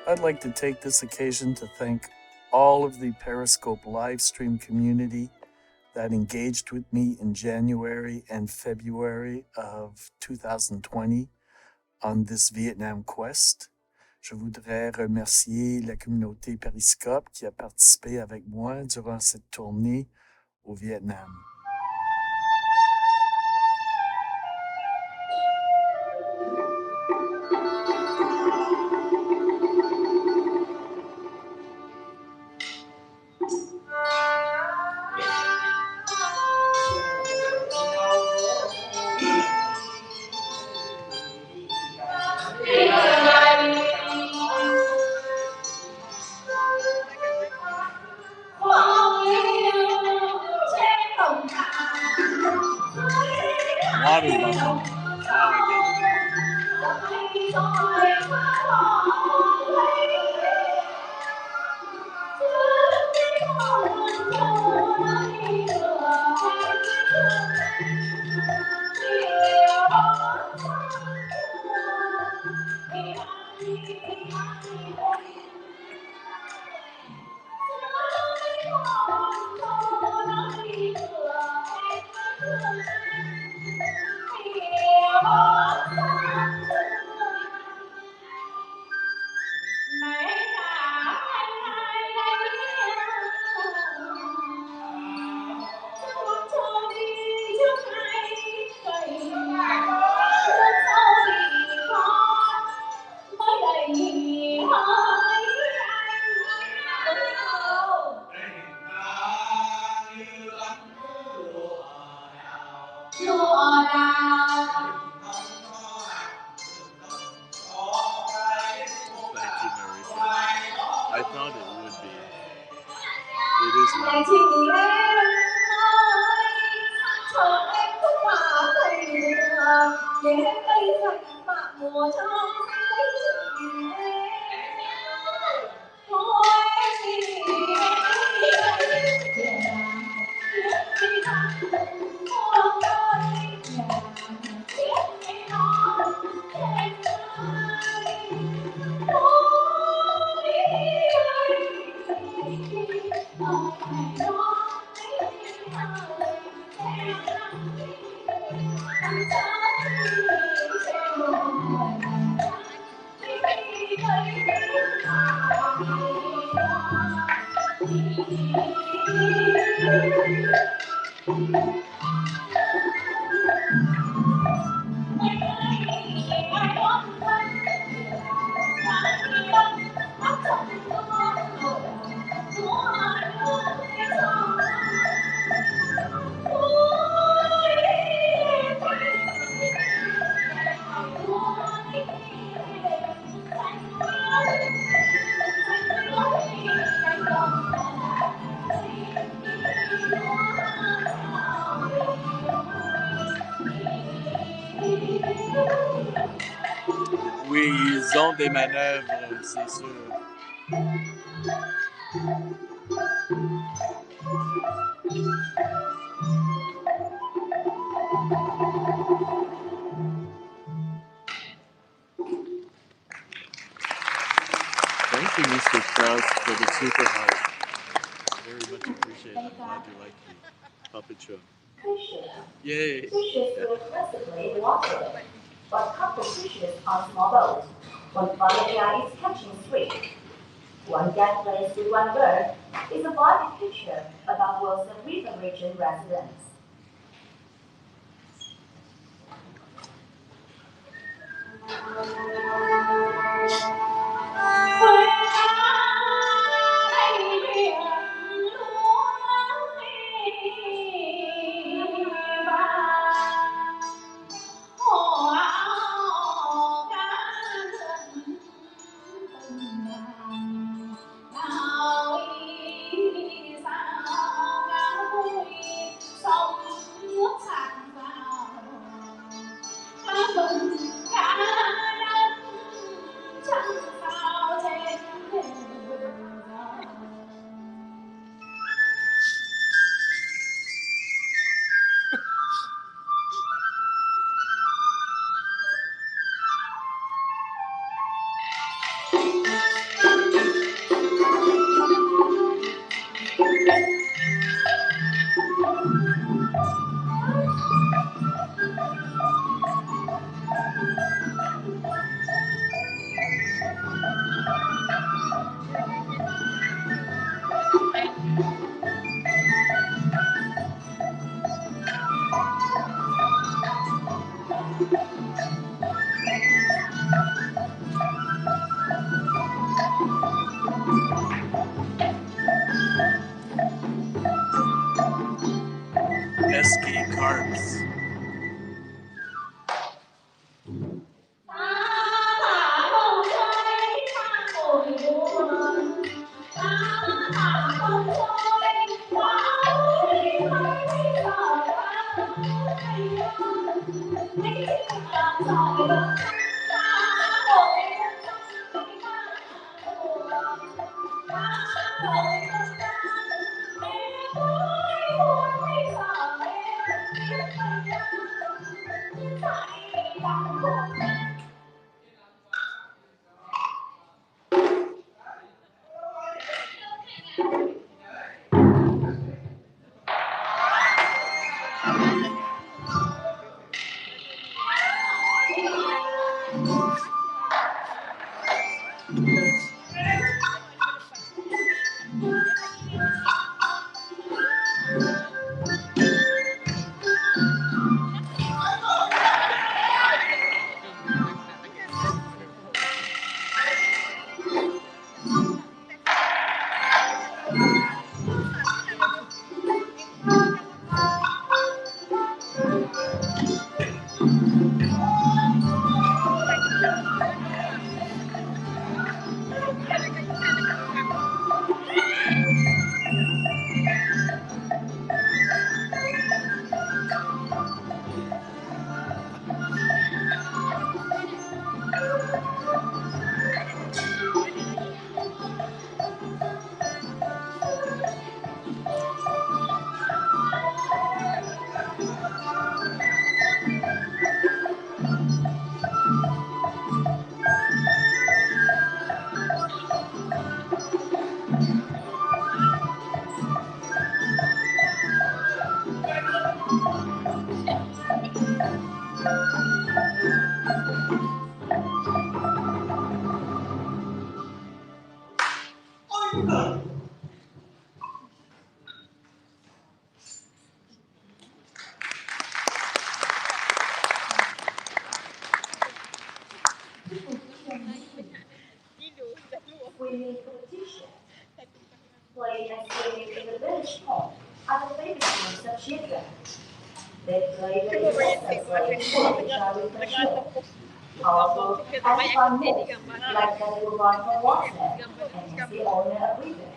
I'd like to take this occasion to thank all of the Periscope live stream community that engaged with me in January and February of 2020 on this Vietnam quest. Je voudrais remercier la communauté Periscope qui a participé avec moi durant cette tournée au Vietnam. Water buffalo. Now I get it. I thought it would be. It is Oui, ils ont des manœuvres, c'est sûr. Thank you, Mr. Krause, for the super heart. Very much appreciated. I'm glad you like the puppet show. Yay! Fishes will classically in water, but couple fishes on small boats. One butterfly is catching three. One dead place with one bird is a body picture about Wilson River region residents. Swimming competition. Playing and swimming in the village pond are the favorite games of children. They play the exercise like shall we show. Powerful and fun moves like that will run from water and is the owner of rivers.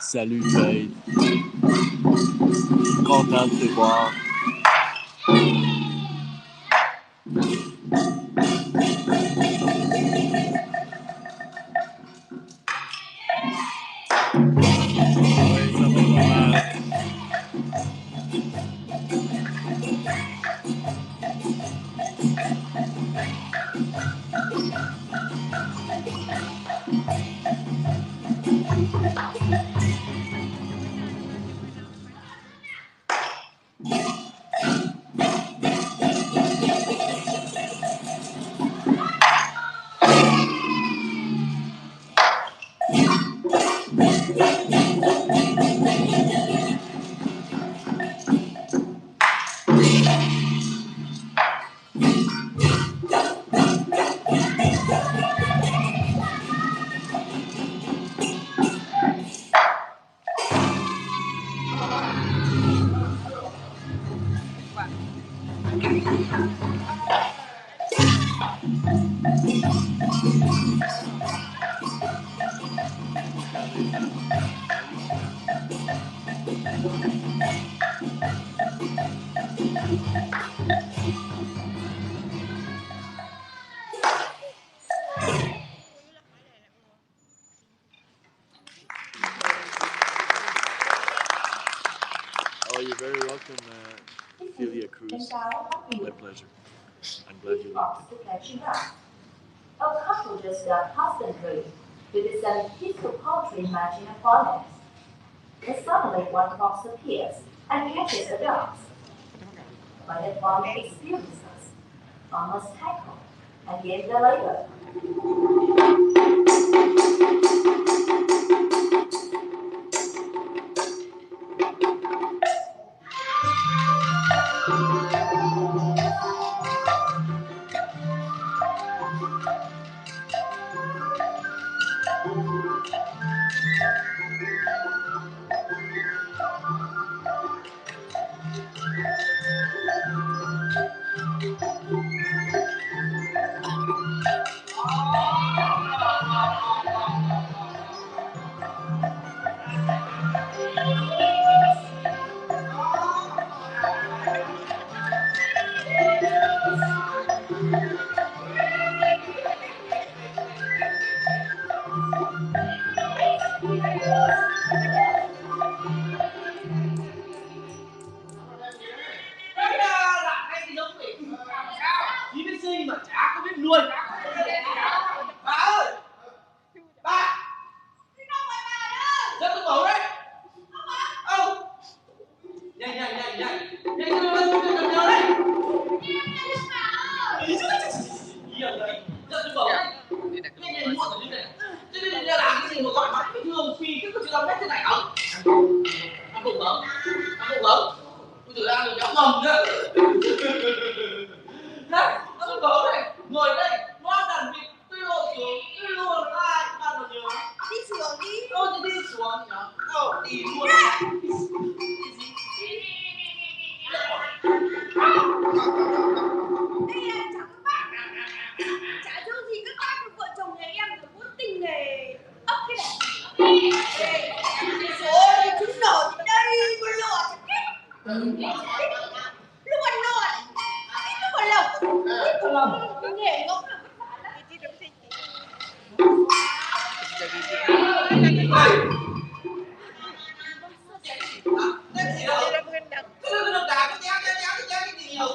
Salut Faith. Content de te voir. Oui, ça va pas mal. Oh, you're very welcome, Celia Cruz. My pleasure. I'm glad you liked it. A couple just got constantly with some peaceful poetry matching a phonics. Then suddenly one fox appears and catches the dogs. But the farmer experiences, farmers tackle and give the labor. Chỉ biết sinh mà chả có biết nuôi. Bà ơi! Bà! Rất tôi bảo đấy! Nhanh nhanh nhanh nhanh! Nhanh nhanh nhanh nhớ đấy! Nhiều đấy! Rất tôi bảo đấy! Nhanh nhanh muộn rồi như này. Chứ bây giờ làm cái gì mà gọi mãi cái thường phi cứ chưa làm hết thế này không? Ăn bụng không? Ăn bụng không? Bây giờ ăn được béo mầm nữa. Này, tôi bảo này, ngồi đây, ngon đàn vịt, tôi lội xuống, tôi luôn lại, bạn còn nhớ. Đi xuống đi. Đi xuống nhá. Đi luôn. Đây là chả các bác. Chả đâu gì các bác vợ chồng nhà em là muốn tình nghề ấp cái này. Rồi, chúng nổ thì đây, con lọ thì kết. Lúc ăn nọ, lúc còn lộc. Cái nghề ngốc là vất vả lắm. Cái gì đâu? Cái đứa đá cái gì nhiều?